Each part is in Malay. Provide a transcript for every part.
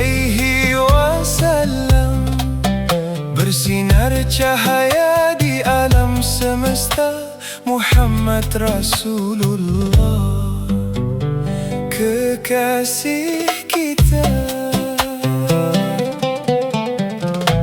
alaihi wasallam, bersinar cahaya di alam semesta. Muhammad Rasulullah, kekasih kita.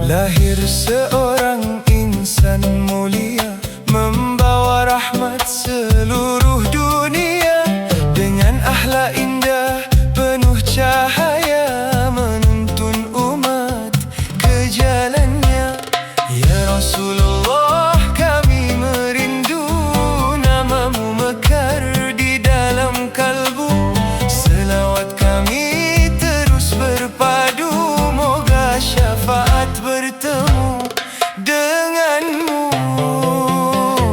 Lahir seorang insan mulia, membawa rahmat seluruh dunia. Dengan akhlak indah penuh cahaya, menuntun umat ke jalannya. Ya Rasulullah, kami merindu namamu mekar di dalam kalbu. Selawat kami terus berpadu, moga syafaat bertemu denganmu.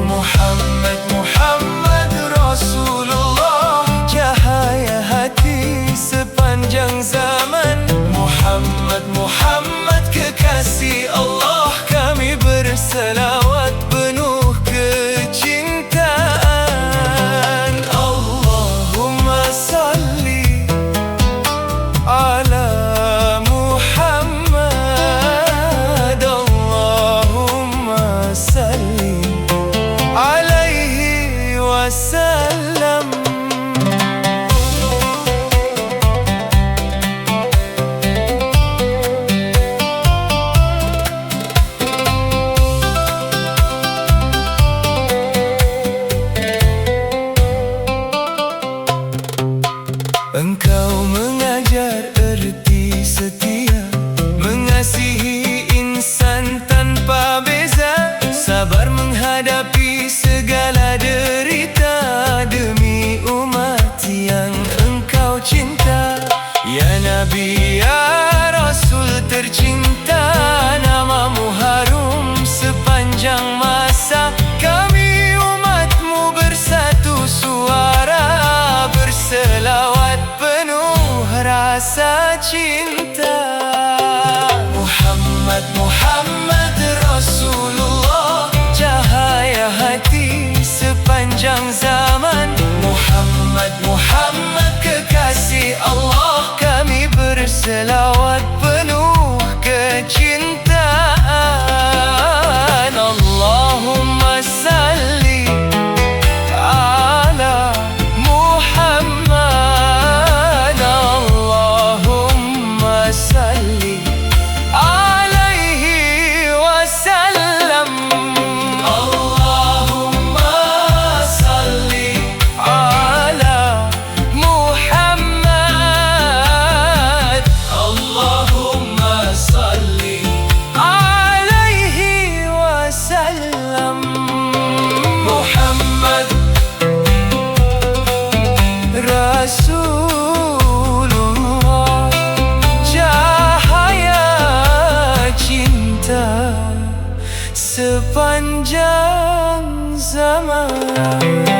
Muhammad, Muhammad Rasulullah, cahaya hati sepanjang zaman. Muhammad, Muhammad kekasih Allah, kami berselawat penuh kecintaan. Allahumma salli ala Muhammad, Allahumma salli alaihi wasallam. Engkau mengajar erti setia, mengasihi insan tanpa beza, sabar menghadapi segala derita demi umat yang engkau cinta. Ya Nabi, ya Rasul tercinta, namamu harum sepanjang masa. Kami umatmu bersatu suara, berselawat penuh rasa cinta. Muhammad, Muhammad Rasulullah, cahaya hati sepanjang zaman. Muhammad, Muhammad kekasih Allah, kami berselawat penuh kecintaan. Allahumma salli ala Muhammad, Allahumma salli alaihi wasallam. Allahumma salli ala Muhammad, Allahumma salli alaihi wasallam. Muhammad Rasulullah, cahaya cinta sepanjang zaman.